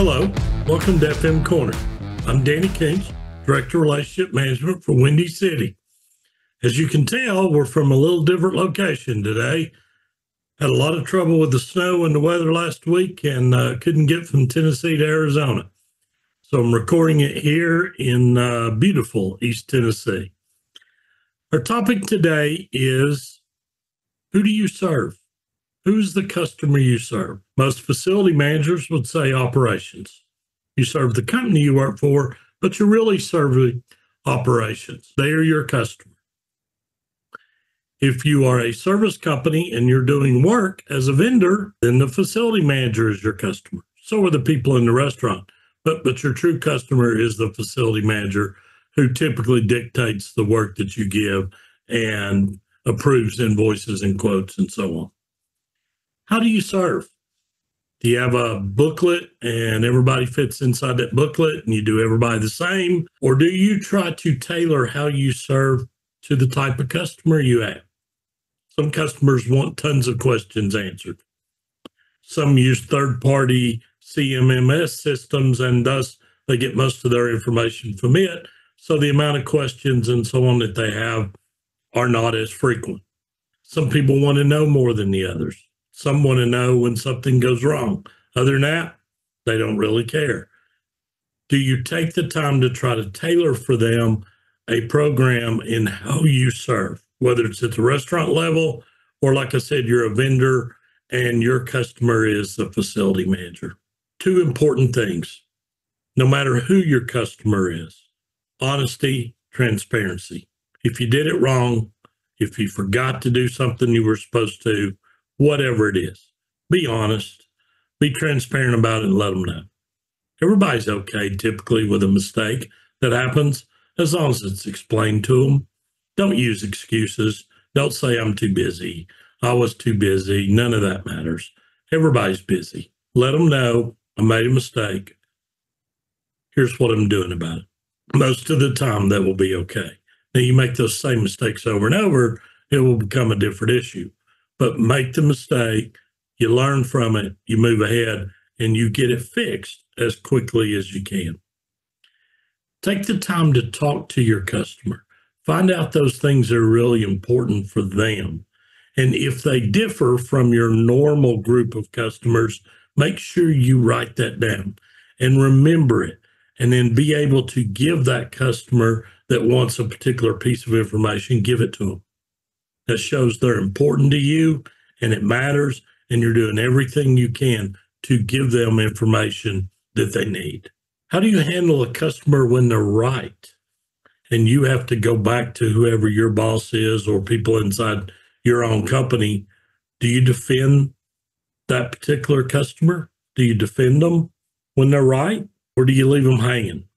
Hello, welcome to FM Corner. I'm Danny Koontz, Director of Relationship Management for Windy City. As you can tell, we're from a little different location today. Had a lot of trouble with the snow and the weather last week and couldn't get from Tennessee to Arizona. So I'm recording it here in beautiful East Tennessee. Our topic today is, who do you serve? Who's the customer you serve? Most facility managers would say operations. You serve the company you work for, but you're really serving operations. They are your customer. If you are a service company and you're doing work as a vendor, then the facility manager is your customer. So are the people in the restaurant. But your true customer is the facility manager, who typically dictates the work that you give and approves invoices and quotes and so on. How do you serve? Do you have a booklet and everybody fits inside that booklet and you do everybody the same? Or do you try to tailor how you serve to the type of customer you have? Some customers want tons of questions answered. Some use third-party CMMS systems, and thus they get most of their information from it. So the amount of questions and so on that they have are not as frequent. Some people want to know more than the others. Some want to know when something goes wrong. Other than that, they don't really care. Do you take the time to try to tailor for them a program in how you serve, whether it's at the restaurant level or, like I said, you're a vendor and your customer is the facility manager? Two important things, no matter who your customer is: honesty, transparency. If you did it wrong, if you forgot to do something you were supposed to, whatever it is, be honest, be transparent about it, and let them know. Everybody's okay typically with a mistake that happens, as long as it's explained to them. Don't use excuses. Don't say I'm too busy. I was too busy. None of that matters. Everybody's busy. Let them know I made a mistake. Here's what I'm doing about it. Most of the time that will be okay. Now you make those same mistakes over and over, it will become a different issue. But make the mistake, you learn from it, you move ahead, and you get it fixed as quickly as you can. Take the time to talk to your customer. Find out those things that are really important for them. And if they differ from your normal group of customers, make sure you write that down and remember it, and then be able to give that customer that wants a particular piece of information, give it to them. That shows they're important to you and it matters, and you're doing everything you can to give them information that they need. How do you handle a customer when they're right and you have to go back to whoever your boss is or people inside your own company? Do you defend that particular customer? Do you defend them when they're right, or do you leave them hanging?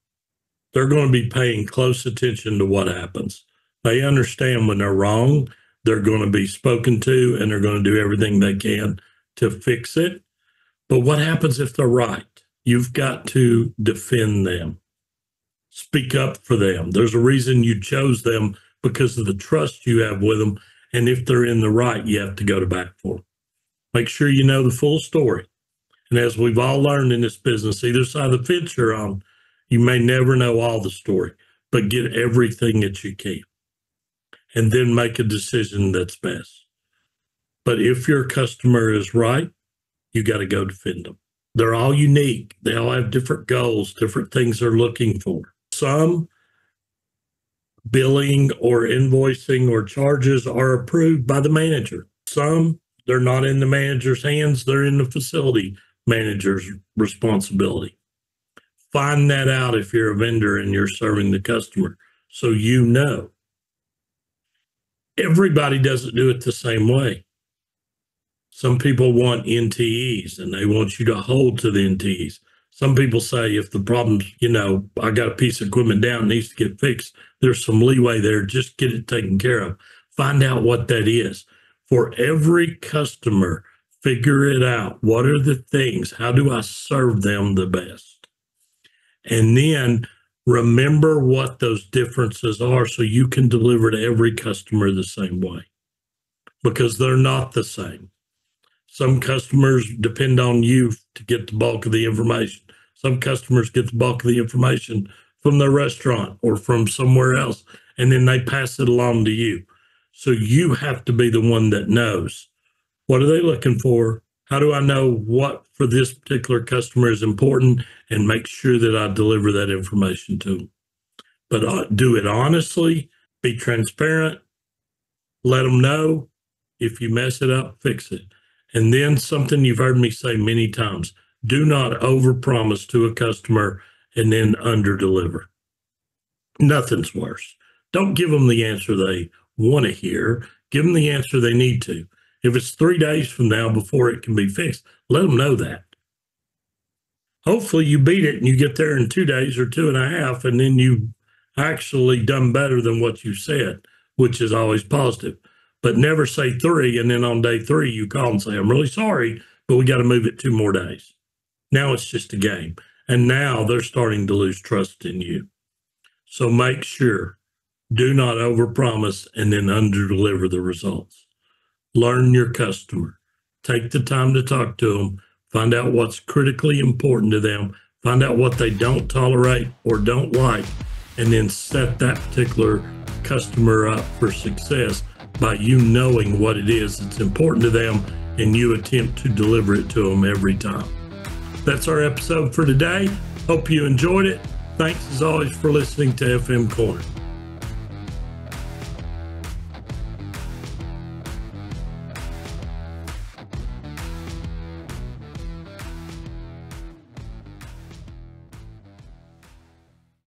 They're going to be paying close attention to what happens. They understand when they're wrong. They're going to be spoken to, and they're going to do everything they can to fix it. But what happens if they're right? You've got to defend them. Speak up for them. There's a reason you chose them, because of the trust you have with them. And if they're in the right, you have to go to bat for them. Make sure you know the full story. And as we've all learned in this business, either side of the fence you're on, you may never know all the story, but get everything that you can. And then make a decision that's best. But if your customer is right, you got to go defend them. They're all unique. They all have different goals, different things they're looking for. Some billing or invoicing or charges are approved by the manager. Some, they're not in the manager's hands. They're in the facility manager's responsibility. Find that out if you're a vendor and you're serving the customer, so you know. Everybody doesn't do it the same way. Some people want NTEs and they want you to hold to the NTEs. Some people say if the problem's, I got a piece of equipment down, needs to get fixed, there's some leeway there, just get it taken care of. Find out what that is. For every customer, figure it out. What are the things? How do I serve them the best? And then remember what those differences are so you can deliver to every customer the same way, because they're not the same. Some customers depend on you to get the bulk of the information. Some customers get the bulk of the information from their restaurant or from somewhere else, and then they pass it along to you. So you have to be the one that knows. What are they looking for? How do I know what for this particular customer is important, and make sure that I deliver that information to them? But do it honestly, be transparent, let them know. If you mess it up, fix it. And then something you've heard me say many times, do not overpromise to a customer and then underdeliver. Nothing's worse. Don't give them the answer they want to hear. Give them the answer they need to. If it's 3 days from now before it can be fixed, let them know that. Hopefully you beat it and you get there in 2 days or 2.5, and then you actually done better than what you said, which is always positive. But never say 3, and then on day 3 you call and say, I'm really sorry, but we got to move it 2 more days. Now it's just a game. And now they're starting to lose trust in you. So make sure, do not overpromise and then underdeliver the results. Learn your customer. Take the time to talk to them. Find out what's critically important to them. Find out what they don't tolerate or don't like, and then set that particular customer up for success by you knowing what it is that's important to them, and you attempt to deliver it to them every time. That's our episode for today. Hope you enjoyed it. Thanks as always for listening to FM Corner.